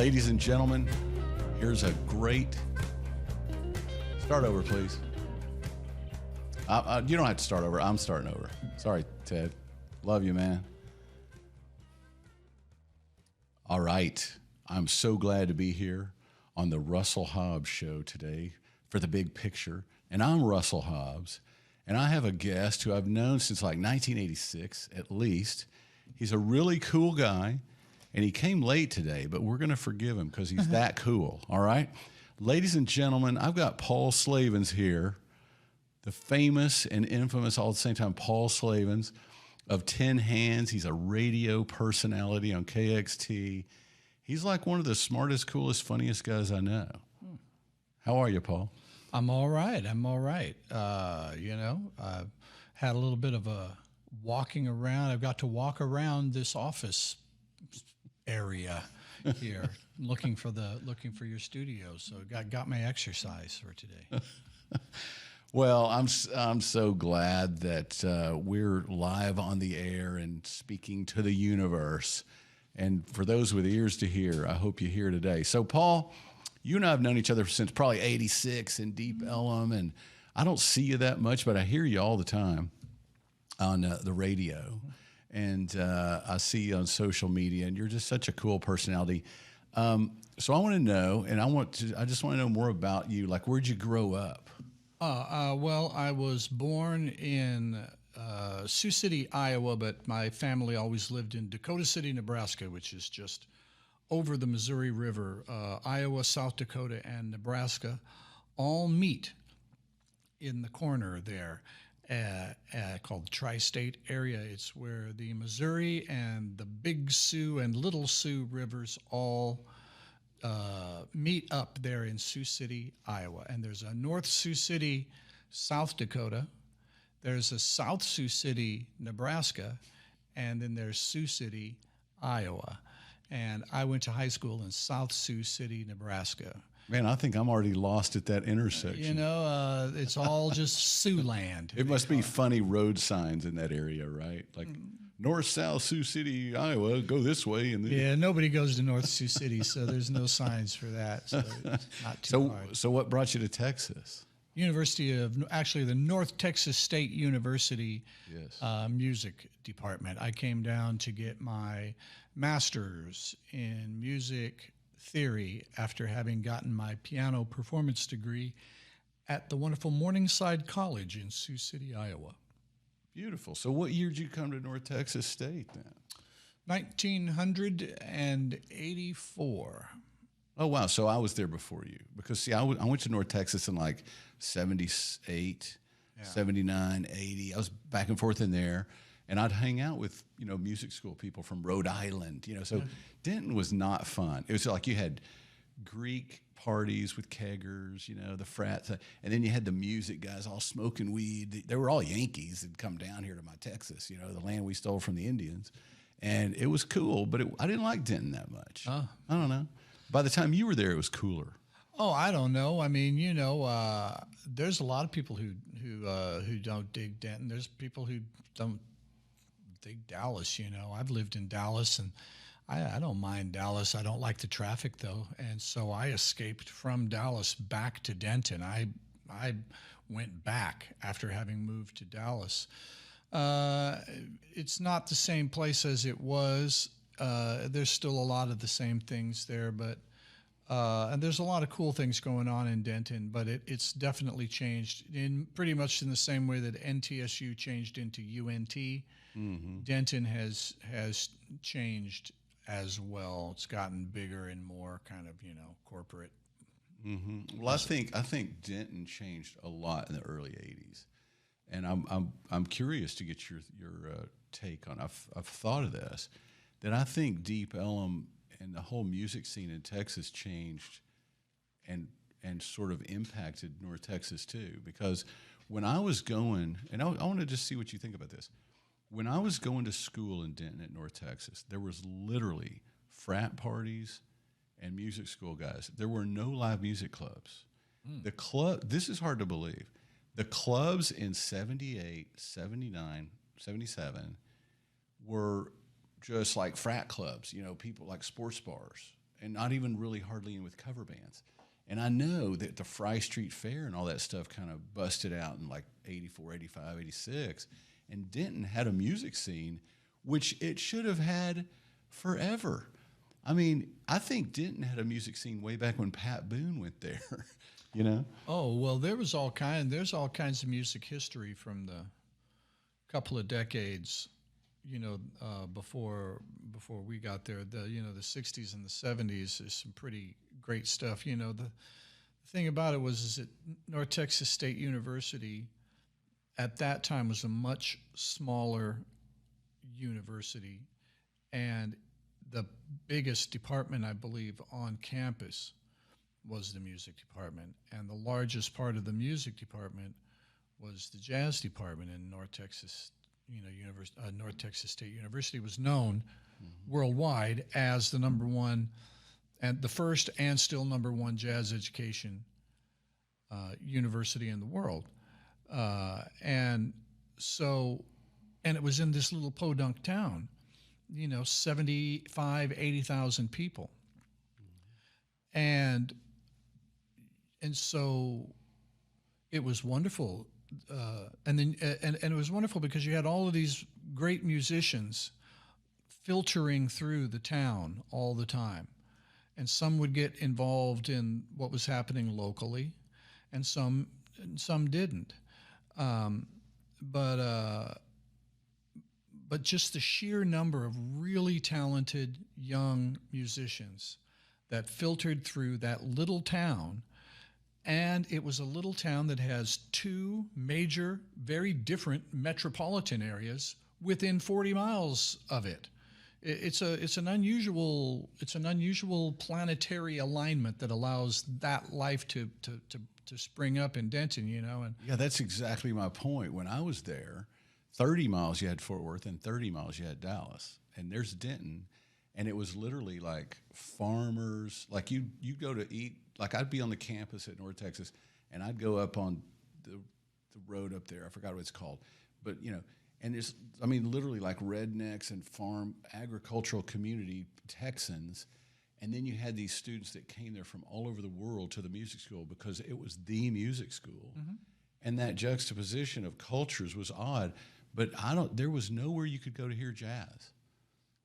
Ladies and gentlemen, here's a great... Start over, please. You don't have to start over. I'm starting over. Sorry, Ted. Love you, man. All right. I'm so glad to be here on the Russell Hobbs Show today for the big picture. And I'm Russell Hobbs. And I have a guest who I've known since like 1986, at least. He's a really cool guy. And he came late today, but we're going to forgive him because he's that cool, all right? Ladies and gentlemen, I've got Paul Slavens here, the famous and infamous all at the same time Paul Slavens of 10 Hands. He's a radio personality on KXT. He's like one of the smartest, coolest, funniest guys I know. How are you, Paul? I'm all right. I've had a little bit of a walking around. I've got to walk around this office area here, looking for your studio. So got my exercise for today. Well, I'm so glad that we're live on the air and speaking to the universe. And for those with ears to hear, I hope you hear today. So, Paul, you and I have known each other since probably '86 in Deep Ellum, and I don't see you that much, but I hear you all the time on the radio. And I see you on social media, and you're just such a cool personality. So I want to know, and I just want to know more about you. Like, where'd you grow up? Well, I was born in Sioux City, Iowa, but my family always lived in Dakota City, Nebraska, which is just over the Missouri River. Iowa, South Dakota, and Nebraska all meet in the corner there. Called the Tri-State area. It's where the Missouri and the Big Sioux and Little Sioux rivers all meet up there in Sioux City, Iowa. And there's a North Sioux City, South Dakota. There's a South Sioux City, Nebraska. And then there's Sioux City, Iowa. And I went to high school in South Sioux City, Nebraska. Man, I think I'm already lost at that intersection. It's all just Sioux land. It must be funny road signs in that area, right? Like North, South, Sioux City, Iowa, go this way. And then... Yeah, nobody goes to North Sioux City, so there's no signs for that. So it's not too hard. So what brought you to Texas? The North Texas State University Yes. Music Department. I came down to get my master's in music theory after having gotten my piano performance degree at the wonderful Morningside College in Sioux City, Iowa. Beautiful. So what year did you come to North Texas State then? 1984. Oh, wow. So I was there before you. Because, see, I went to North Texas in like 78, 79, 80. I was back and forth in there. And I'd hang out with, music school people from Rhode Island, So Denton was not fun. It was like you had Greek parties with keggers, the frats. And then you had the music guys all smoking weed. They were all Yankees that come down here to my Texas, the land we stole from the Indians. And it was cool, but I didn't like Denton that much. I don't know. By the time you were there, it was cooler. Oh, I don't know. I mean, there's a lot of people who don't dig Denton. There's people who don't dig Dallas. I've lived in Dallas, and I don't mind Dallas. I don't like the traffic though, and so I escaped from Dallas back to Denton. I went back after having moved to Dallas. It's not the same place as it was. There's still a lot of the same things there, but and there's a lot of cool things going on in Denton, but it's definitely changed in pretty much in the same way that NTSU changed into UNT. Mm-hmm. Denton has changed as well. It's gotten bigger and more kind of corporate. Mm-hmm. Well, I think Denton changed a lot in the early '80s, and I'm curious to get your take on. I've thought of this, that I think Deep Ellum and the whole music scene in Texas changed, and sort of impacted North Texas too. Because when I was going, and I want to just see what you think about this. When I was going to school in Denton at North Texas, there was literally frat parties and music school guys. There were no live music clubs. The club, this is hard to believe. The clubs in 78, 79, 77 were just like frat clubs, people like sports bars. and not even really hardly in with cover bands. And I know that the Fry Street Fair and all that stuff kind of busted out in like 84, 85, 86. And Denton had a music scene, which it should have had forever. I mean, I think Denton had a music scene way back when Pat Boone went there, you know? Oh, well, there's all kinds of music history from the couple of decades, before we got there. The 60s and the 70s is some pretty great stuff. The thing about it is that North Texas State University at that time was a much smaller university, and the biggest department, I believe, on campus was the music department, and the largest part of the music department was the jazz department in North Texas. North Texas State University was known worldwide as the number one, and the first and still number one jazz education university in the world. And it was in this little podunk town, 75, 80,000 people. And so it was wonderful. And it was wonderful because you had all of these great musicians filtering through the town all the time. And some would get involved in what was happening locally, and some didn't. But just the sheer number of really talented young musicians that filtered through that little town. And it was a little town that has two major, very different metropolitan areas within 40 miles of it. It's an unusual planetary alignment that allows that life to spring up in Denton, And Yeah, that's exactly my point. When I was there, 30 miles you had Fort Worth, and 30 miles you had Dallas, and there's Denton, and it was literally like farmers. Like you go to eat. Like I'd be on the campus at North Texas, and I'd go up on the road up there. I forgot what it's called, but and it's literally like rednecks and farm agricultural community Texans, and then you had these students that came there from all over the world to the music school because it was the music school, and that juxtaposition of cultures was odd. But there was nowhere you could go to hear jazz.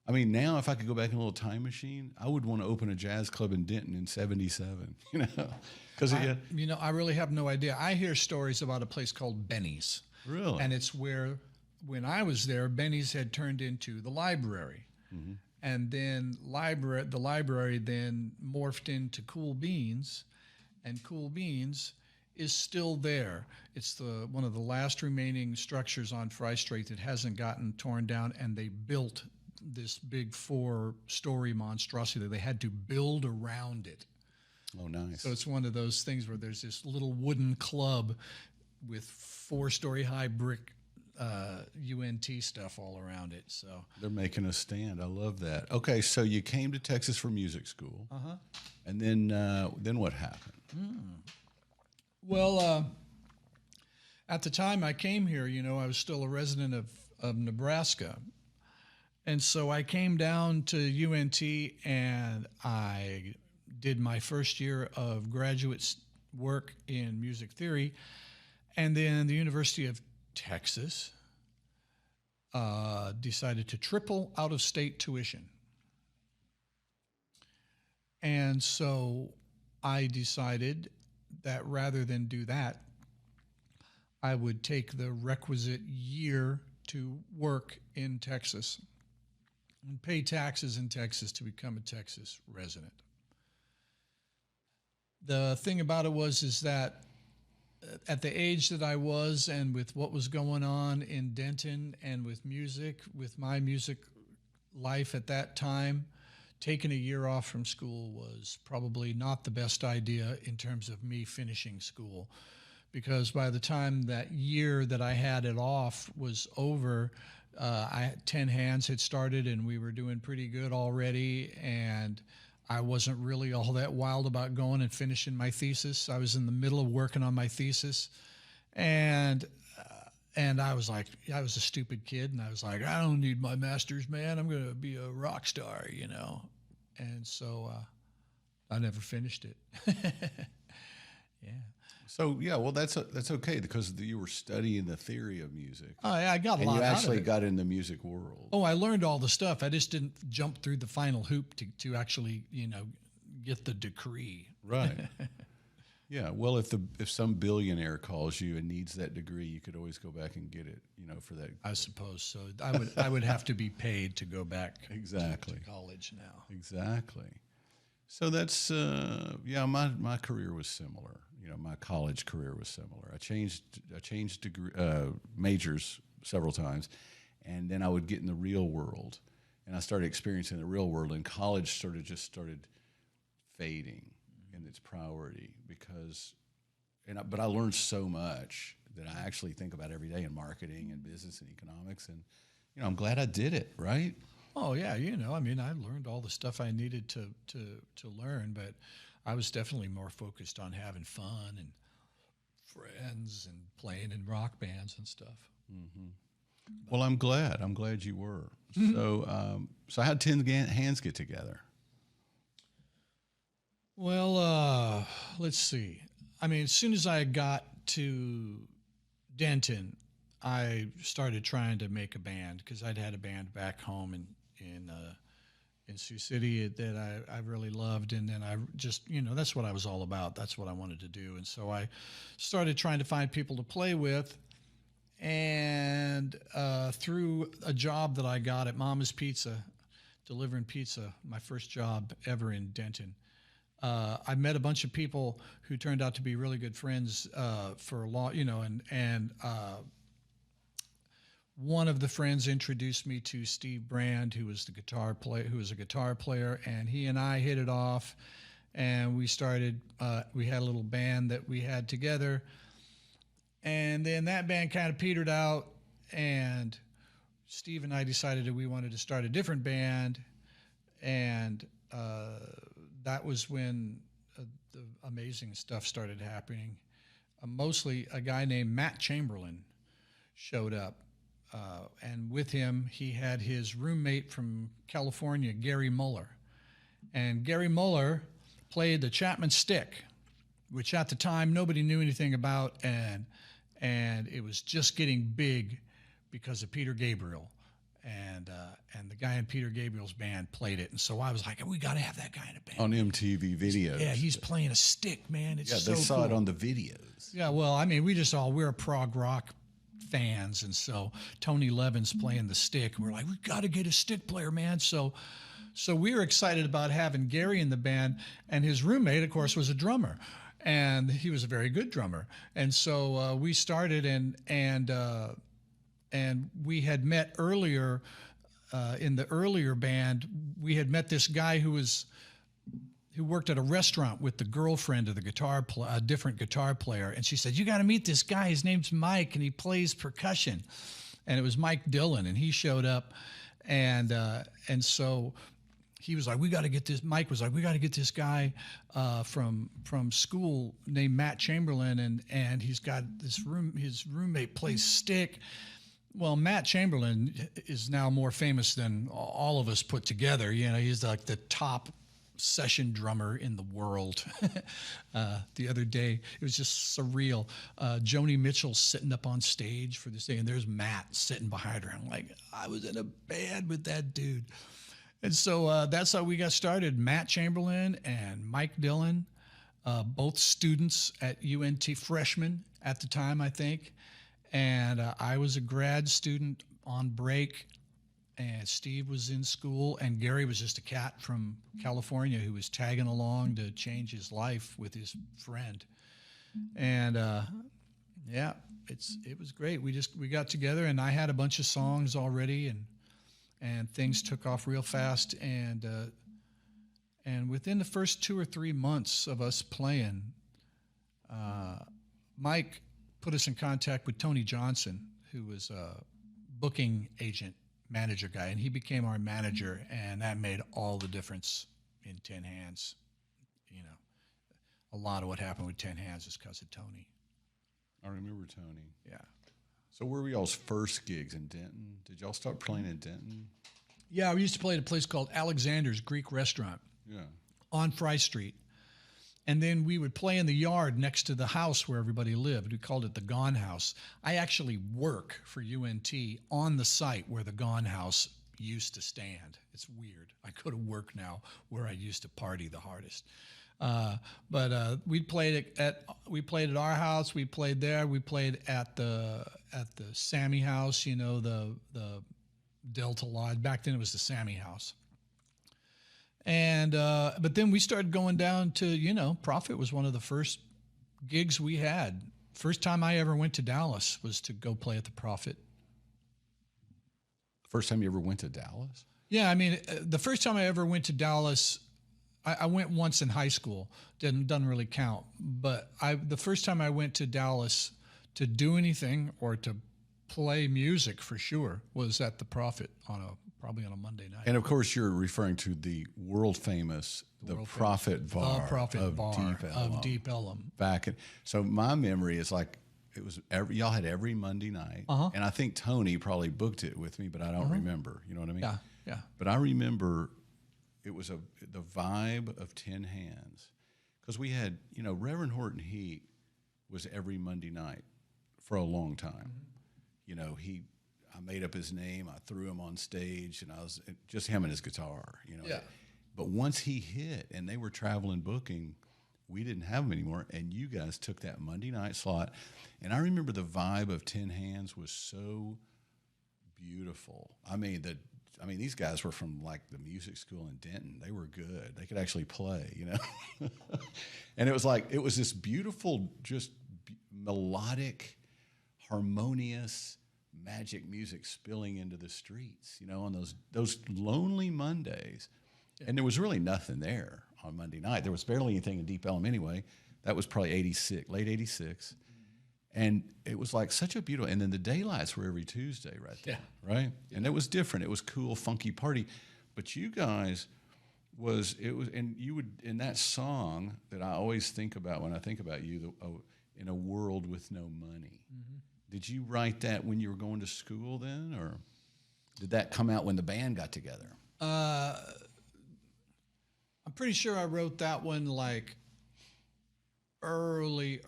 I mean, now if I could go back in a little time machine, I would want to open a jazz club in Denton in '77. Because I really have no idea. I hear stories about a place called Benny's. Really? And it's where, when I was there, Benny's had turned into the library, and then the library then morphed into Cool Beans, and Cool Beans is still there. It's one of the last remaining structures on Fry Street that hasn't gotten torn down, and they built this big 4-story monstrosity that they had to build around it. Oh, nice. So it's one of those things where there's this little wooden club with 4-story high brick UNT stuff all around it. So they're making a stand. I love that. Okay, so you came to Texas for music school. And then what happened? Well, at the time I came here, I was still a resident of Nebraska. And so I came down to UNT and I did my first year of graduate work in music theory. And then the University of Texas decided to triple out-of-state tuition. And so I decided that rather than do that, I would take the requisite year to work in Texas and pay taxes in Texas to become a Texas resident. The thing about it is that at the age that I was, and with what was going on in Denton and with my music life at that time, taking a year off from school was probably not the best idea in terms of me finishing school. Because by the time that year that I had it off was over, 10 Hands had started and we were doing pretty good already, and I wasn't really all that wild about going and finishing my thesis. I was in the middle of working on my thesis, and I was like, I was a stupid kid, and I was like, I don't need my master's, man. I'm going to be a rock star, And so I never finished it. Yeah. So yeah, well that's okay because you were studying the theory of music, I got a and lot you out of actually it. got in the music world. Oh, I learned all the stuff. I just didn't jump through the final hoop to actually, get the degree. Right. Yeah. Well, if some billionaire calls you and needs that degree, you could always go back and get it. For that. I suppose so. I would have to be paid to go back Exactly. to college now. Exactly. So that's my career was similar. My college career was similar. I changed degree, majors several times, and then I would get in the real world, and I started experiencing the real world. And college started fading in its priority but I learned so much that I actually think about every day in marketing and business and economics, and I'm glad I did it. Right. Oh yeah, I learned all the stuff I needed to learn, but I was definitely more focused on having fun and friends and playing in rock bands and stuff. Mm-hmm. Well, I'm glad. I'm glad you were. So how'd Tin Hands get together? Well, let's see. As soon as I got to Denton, I started trying to make a band because I'd had a band back home in Sioux City that I really loved, and then I just that's what I was all about. That's what I wanted to do, and so I started trying to find people to play with, and through a job that I got at Mama's Pizza, delivering pizza, my first job ever in Denton. I met a bunch of people who turned out to be really good friends for a long, and one of the friends introduced me to Steve Brand, who was a guitar player, and he and I hit it off, and we started. We had a little band that we had together, and then that band kind of petered out, and Steve and I decided that we wanted to start a different band, and that was when the amazing stuff started happening. Mostly a guy named Matt Chamberlain showed up. And with him, he had his roommate from California, Gary Muller. And Gary Muller played the Chapman stick, which at the time nobody knew anything about, and it was just getting big because of Peter Gabriel. And the guy in Peter Gabriel's band played it. And so I was like, we got to have that guy in a band. On MTV videos. Yeah, he's playing a stick, man. It's so they saw it cool. on the videos. Yeah, well, we're prog rock fans. And so Tony Levin's playing the stick. We're like, we got to get a stick player, man. So we were excited about having Gary in the band. And his roommate, of course, was a drummer. And he was a very good drummer. And so we started and we had met earlier in the earlier band. We had met this guy who worked at a restaurant with the girlfriend of the a different guitar player, and she said, "You got to meet this guy. His name's Mike, and he plays percussion." And it was Mike Dillon, and he showed up, and so he was like, "We got to get this." Mike was like, "We got to get this guy from school named Matt Chamberlain, and he's got this room. His roommate plays stick." Well, Matt Chamberlain is now more famous than all of us put together. He's like the top session drummer in the world. The other day, it was just surreal. Joni Mitchell's sitting up on stage for this thing, and there's Matt sitting behind her. I'm like, I was in a band with that dude. And so that's how we got started. Matt Chamberlain and Mike Dillon, both students at UNT, freshmen at the time, I think. And I was a grad student on break, and Steve was in school, and Gary was just a cat from California who was tagging along to change his life with his friend. And it was great. We got together, and I had a bunch of songs already, and things took off real fast. And within the first 2 or 3 months of us playing, Mike put us in contact with Tony Johnson, who was a booking agent manager guy, and he became our manager, and that made all the difference in Tin Hands. A lot of what happened with Tin Hands is because of Tony. I remember Tony. Yeah. So where were y'all's first gigs in Denton? Did y'all start playing in Denton? Yeah, we used to play at a place called Alexander's Greek Restaurant. Yeah. on Fry Street. And then we would play in the yard next to the house where everybody lived. We called it the Gone House. I actually work for UNT on the site where the Gone House used to stand. It's weird. I go to work now where I used to party the hardest. But we played at our house. We played there. We played at the Sammy House. You know, the Delta Lodge. Back then it was the Sammy House. And but then we started going down to, you know, Prophet was one of the first gigs we had. First time I ever went to Dallas was to go play at the Prophet. First time you ever went to Dallas? Yeah, I mean, the first time I ever went to Dallas, I went once in high school. Doesn't really count. But the first time I went to Dallas to do anything or to play music for sure was at the Prophet probably on a Monday night. And of course, you're referring to the world famous Prophet Bar, of Deep Ellum. So my memory is like it was y'all had every Monday night, and I think Tony probably booked it with me, but I don't remember. You know what I mean? Yeah. But I remember it was the vibe of 10 Hands, because we had, you know, Reverend Horton Heat was every Monday night for a long time. You know, I made up his name, I threw him on stage, and I was just him and his guitar, you know. Yeah. But once he hit and they were traveling booking, we didn't have him anymore, and you guys took that Monday night slot. And I remember the vibe of 10 Hands was so beautiful. I mean, these guys were from like the music school in Denton. They were good. They could actually play, you know. And it was this beautiful, just melodic, harmonious, magic music spilling into the streets, you know, on those lonely Mondays. Yeah. And there was really nothing there on Monday night. There was barely anything in Deep Ellum anyway. That was probably late 86. And it was like such a beautiful, and then the daylights were every Tuesday right there, right? Yeah. And it was different. It was cool, funky party. But you guys and you would, in that song that I always think about when I think about you, in a world with no money. Mm-hmm. Did you write that when you were going to school then, or did that come out when the band got together? I'm pretty sure I wrote that one like early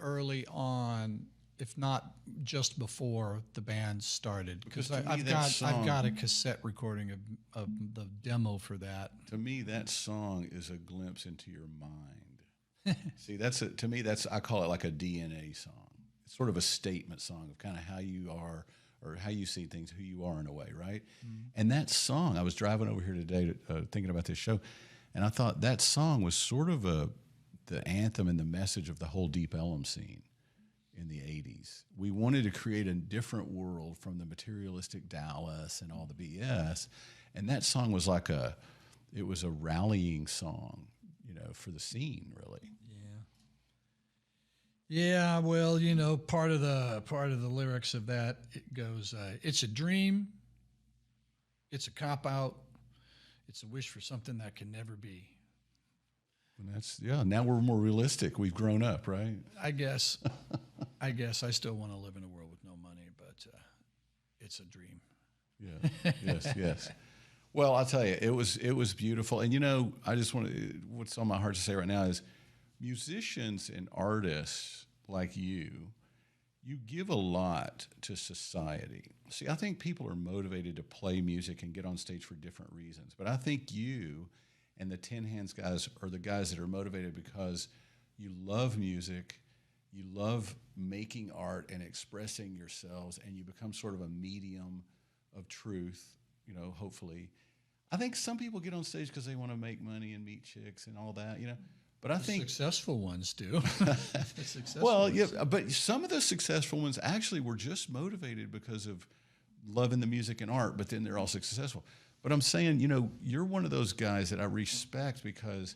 on, if not just before the band started, because I've got a cassette recording of the demo for that. To me, that song is a glimpse into your mind. See, to me I call it like a DNA song. It's sort of a statement song of kind of how you are or how you see things, who you are in a way, right? Mm-hmm. And that song, I was driving over here today thinking about this show, and I thought that song was sort of the anthem and the message of the whole Deep Ellum scene in the 80s. We wanted to create a different world from the materialistic Dallas and all the BS, and that song was like it was a rallying song, you know, for the scene, really. Yeah, well, you know, part of the lyrics of that, it goes, it's a dream, it's a cop-out, it's a wish for something that can never be. And now we're more realistic. We've grown up, right? I guess I still want to live in a world with no money, but it's a dream. Yeah, yes. Well, I'll tell you, it was beautiful. And, you know, I just what's on my heart to say right now is, musicians and artists like you give a lot to society. See, I think people are motivated to play music and get on stage for different reasons. But I think you and the 10 Hands guys are the guys that are motivated because you love music, you love making art and expressing yourselves, and you become sort of a medium of truth, you know, hopefully. I think some people get on stage because they want to make money and meet chicks and all that, you know. But I think successful ones do. But some of the successful ones actually were just motivated because of loving the music and art, but then they're all successful. But I'm saying, you know, you're one of those guys that I respect because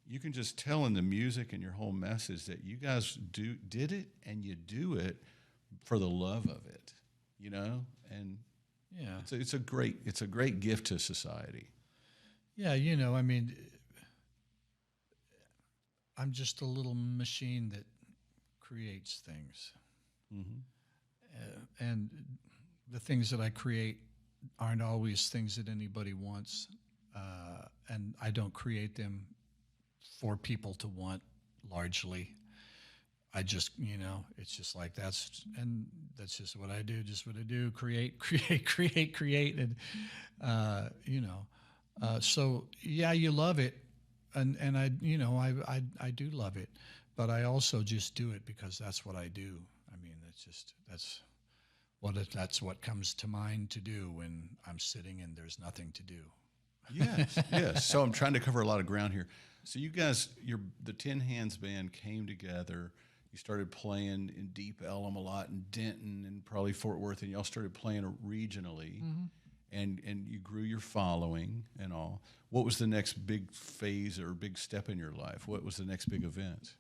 you can just tell in the music and your whole message that you guys did it and you do it for the love of it, you know? And yeah, it's a great gift to society. Yeah, you know, I mean, I'm just a little machine that creates things. Mm-hmm. And the things that I create aren't always things that anybody wants. And I don't create them for people to want largely. I just, it's just like that's just what I do, just what I do, create, create. And, so yeah, you love it. And I do love it, but I also just do it because that's what I do. I mean, that's what comes to mind to do when I'm sitting and there's nothing to do. Yes, yes. So I'm trying to cover a lot of ground here. So you guys, the Tin Hands band came together. You started playing in Deep Ellum a lot, in Denton, and probably Fort Worth, and y'all started playing regionally, and you grew your following and all. What was the next big phase or big step in your life? What was the next big event?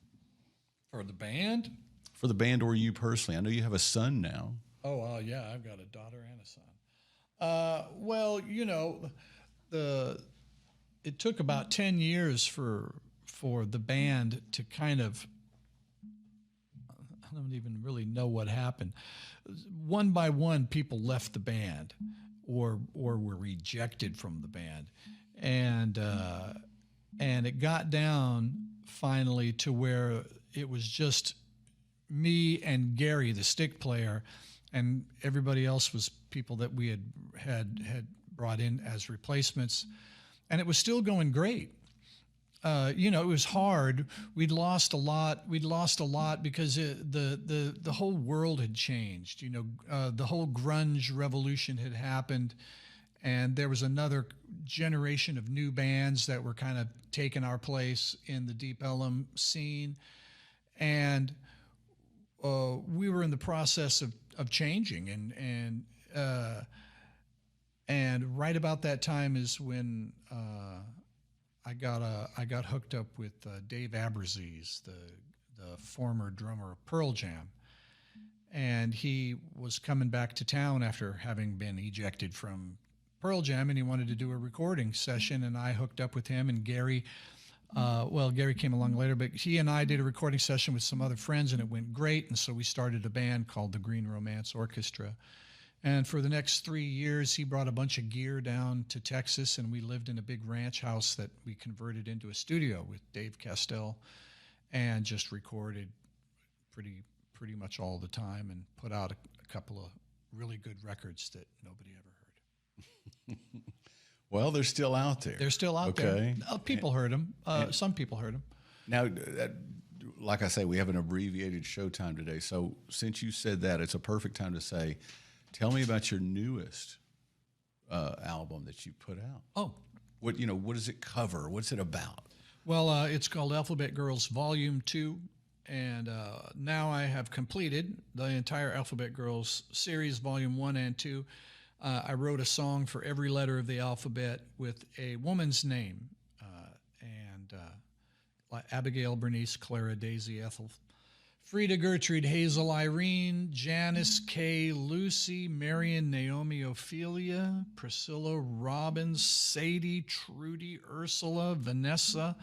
For the band? For the band or you personally? I know you have a son now. Oh, yeah, I've got a daughter and a son. Well, it took about 10 years for the band to kind of, I don't even really know what happened. One by one, people left the band or were rejected from the band. And it got down finally to where it was just me and Gary, the stick player, and everybody else was people that we had brought in as replacements. And it was still going great. It was hard. We'd lost a lot because the whole world had changed. The whole grunge revolution had happened, and there was another generation of new bands that were kind of taking our place in the Deep Ellum scene, and we were in the process of changing, and right about that time is when I got hooked up with Dave Aberzees, the former drummer of Pearl Jam, and he was coming back to town after having been ejected from Pearl Jam, and he wanted to do a recording session, and I hooked up with him and Gary. Gary came along later, but he and I did a recording session with some other friends, and it went great, and so we started a band called the Green Romance Orchestra. And for the next 3 years, he brought a bunch of gear down to Texas, and we lived in a big ranch house that we converted into a studio with Dave Castell, and just recorded pretty much all the time, and put out a couple of really good records that nobody ever heard. Well, they're still out there. They're still out there. People heard them. Some people heard them. Now, like I say, we have an abbreviated showtime today. So since you said that, it's a perfect time to say, tell me about your newest album that you put out. Oh. What does it cover? What's it about? Well, it's called Alphabet Girls Volume 2, and now I have completed the entire Alphabet Girls series, Volume 1 and 2. I wrote a song for every letter of the alphabet with a woman's name, like Abigail, Bernice, Clara, Daisy, Ethel, Frida, Gertrude, Hazel, Irene, Janice, Kay, Lucy, Marion, Naomi, Ophelia, Priscilla, Robin, Sadie, Trudy, Ursula, Vanessa,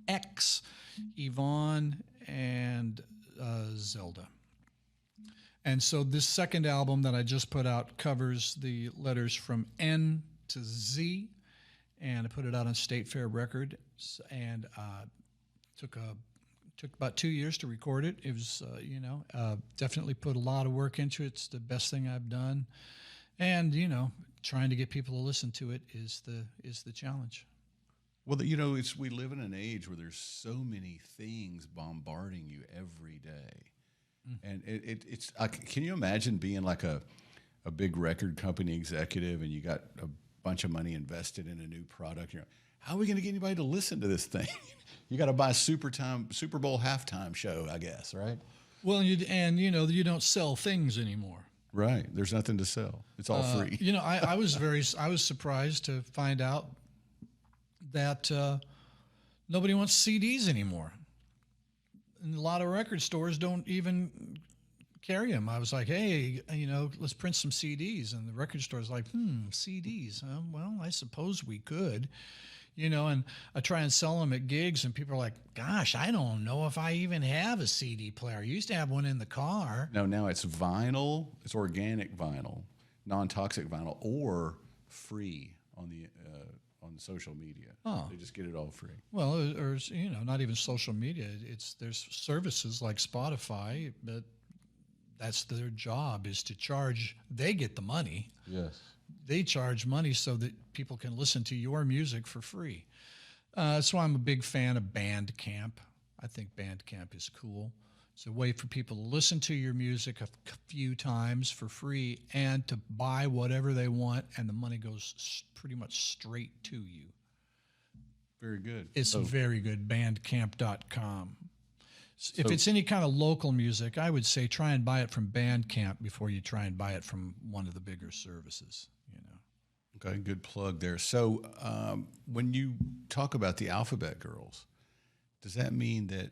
X, Yvonne, and Zelda. And so this second album that I just put out covers the letters from N to Z, and I put it out on State Fair Records, and took about 2 years to record it. It was, definitely put a lot of work into it. It's the best thing I've done, and trying to get people to listen to it is the challenge. Well, we live in an age where there's so many things bombarding you every day. And it's can you imagine being like a big record company executive, and you got a bunch of money invested in a new product? How are we going to get anybody to listen to this thing? You got to buy a Super Bowl halftime show, I guess, right? Well, you don't sell things anymore. Right. There's nothing to sell. It's all free. I was surprised to find out that nobody wants CDs anymore. And a lot of record stores don't even carry them. I was like, hey, let's print some CDs. And the record store's like, CDs. Well, I suppose we could, and I try and sell them at gigs, and people are like, gosh, I don't know if I even have a CD player. I used to have one in the car. No, now it's vinyl. It's organic vinyl, non-toxic vinyl, or free on the on social media. Oh. They just get it all free. Well, or not even social media. There's services like Spotify, but that's their job is to charge. They get the money. Yes. They charge money so that people can listen to your music for free. That's why I'm a big fan of Bandcamp. I think Bandcamp is cool. It's a way for people to listen to your music a few times for free and to buy whatever they want, and the money goes pretty much straight to you. Very good. It's very good, bandcamp.com. If it's any kind of local music, I would say try and buy it from Bandcamp before you try and buy it from one of the bigger services. Okay, good plug there. So when you talk about the Alphabet Girls, does that mean that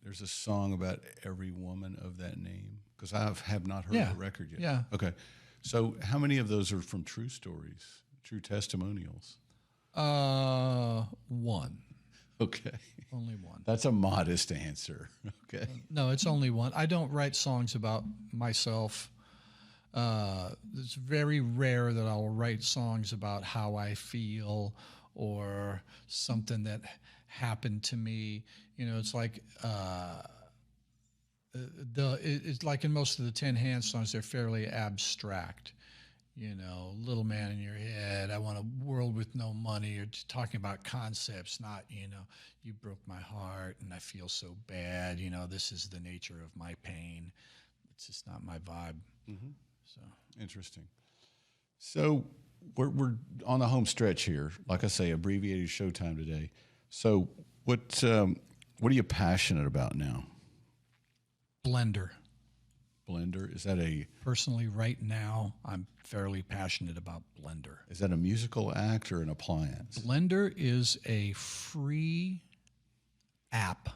there's a song about every woman of that name? Because I have not heard the record yet. Yeah. Okay. So how many of those are from true stories, true testimonials? One. Okay. Only one. That's a modest answer. Okay. No, it's only one. I don't write songs about myself. It's very rare that I'll write songs about how I feel or something that happened to me. It's like it's like in most of the Tin Hands songs, they're fairly abstract. Little man in your head, I want a world with no money. You're just talking about concepts, not, you broke my heart and I feel so bad. This is the nature of my pain. It's just not my vibe. Mm-hmm. So interesting. So we're on the home stretch here. Like I say, abbreviated showtime today. So what are you passionate about now? Blender. Blender? Is that Personally, right now, I'm fairly passionate about Blender. Is that a musical act or an appliance? Blender is a free app,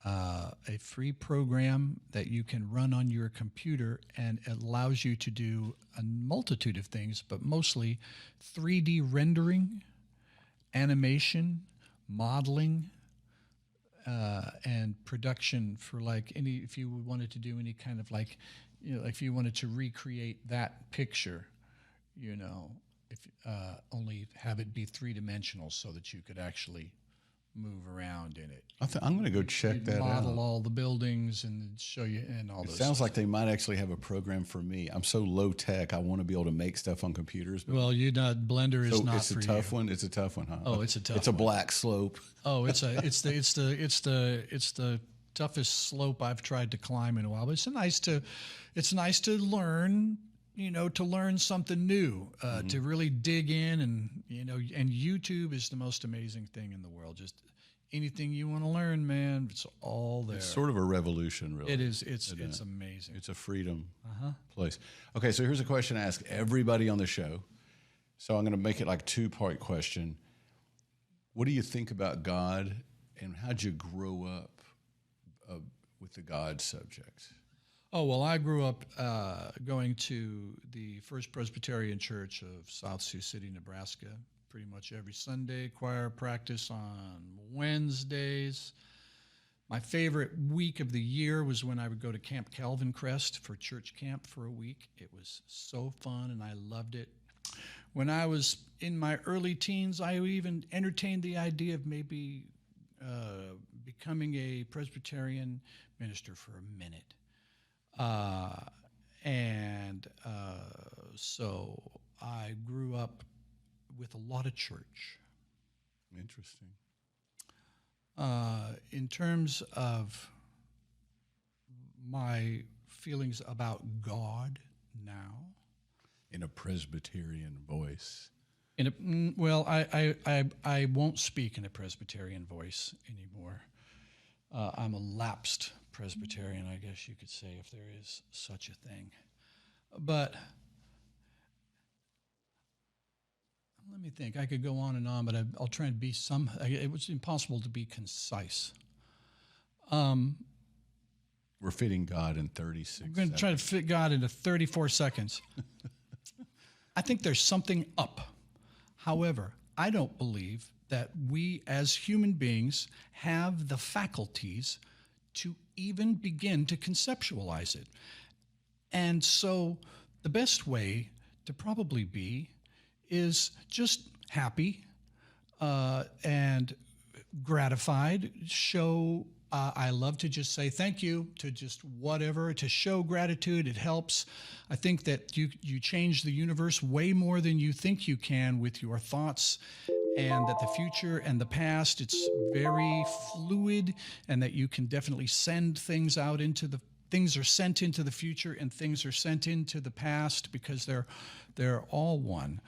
a free program that you can run on your computer, and it allows you to do a multitude of things, but mostly 3D rendering, animation, modeling, and production for if you wanted to do any kind of if you wanted to recreate that picture, if only have it be 3-dimensional so that you could actually move around in it. I'm going to go check that out. Model all the buildings and show you and all those. It sounds like they might actually have a program for me. I'm so low tech. I want to be able to make stuff on computers. But Blender is not for you. It's a tough one. It's a tough one, huh? Oh, it's a tough. It's a black slope. Oh, it's the toughest slope I've tried to climb in a while. But it's nice to learn. To learn something new, to really dig in, and YouTube is the most amazing thing in the world. Just anything you want to learn, man, it's all there. It's sort of a revolution, really. It is. It's amazing. It's a freedom place. Okay, so here's a question I ask everybody on the show. So I'm going to make it like a 2-part question. What do you think about God, and how'd you grow up with the God subject? Oh, well, I grew up going to the First Presbyterian Church of South Sioux City, Nebraska, pretty much every Sunday, choir practice on Wednesdays. My favorite week of the year was when I would go to Camp Calvin Crest for church camp for a week. It was so fun, and I loved it. When I was in my early teens, I even entertained the idea of maybe becoming a Presbyterian minister for a minute. So I grew up with a lot of church. Interesting. In terms of my feelings about God now, in a Presbyterian voice. I won't speak in a Presbyterian voice anymore. I'm a lapsed Presbyterian, I guess you could say, if there is such a thing. But let me think. I could go on and on, but I'll try and be it was impossible to be concise. We're fitting God in 36 I'm going to try to fit God into 34 seconds. I think there's something up. However, I don't believe that we as human beings have the faculties to even begin to conceptualize it. And so the best way to probably be is just happy and gratified. I love to just say thank you, to just whatever, to show gratitude. It helps. I think that you change the universe way more than you think you can with your thoughts, and that the future and the past, it's very fluid, and that you can definitely send things out things are sent into the future and things are sent into the past because they're all one.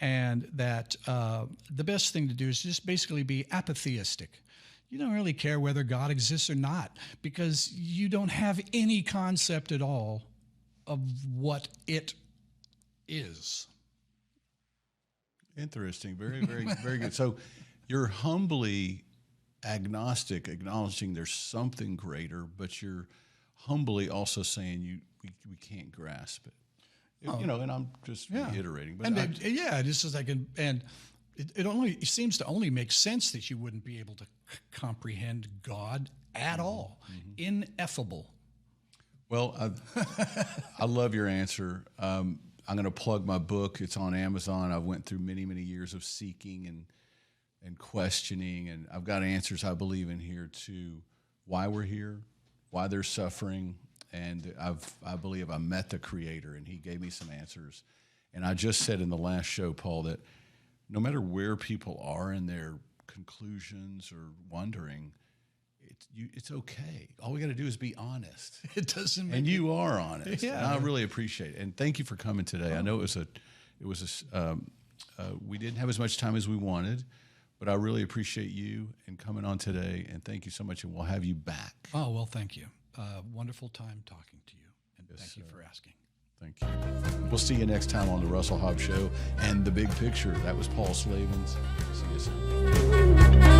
And that the best thing to do is just basically be apatheistic. You don't really care whether God exists or not because you don't have any concept at all of what it is. Interesting. Very, very, very good. So you're humbly agnostic, acknowledging there's something greater, but you're humbly also saying we can't grasp it. You know, and I'm just reiterating. But just as I can, and it seems to only make sense that you wouldn't be able to comprehend God at all. Ineffable. Well, I love your answer. I'm going to plug my book. It's on Amazon. I went through many, many years of seeking and questioning, and I've got answers I believe in here to why we're here, why there's suffering, and I believe I met the Creator, and He gave me some answers. And I just said in the last show, Paul, that no matter where people are in their conclusions or wondering, it's okay. All we got to do is be honest. It doesn't make and you are honest. Yeah. And I really appreciate it. And thank you for coming today. I know we didn't have as much time as we wanted, but I really appreciate you and coming on today. And thank you so much. And we'll have you back. Oh, well, thank you. Wonderful time talking to you. And thank you for asking. Thank you. We'll see you next time on the Russell Hobbs Show and The Big Picture. That was Paul Slavens. See you soon.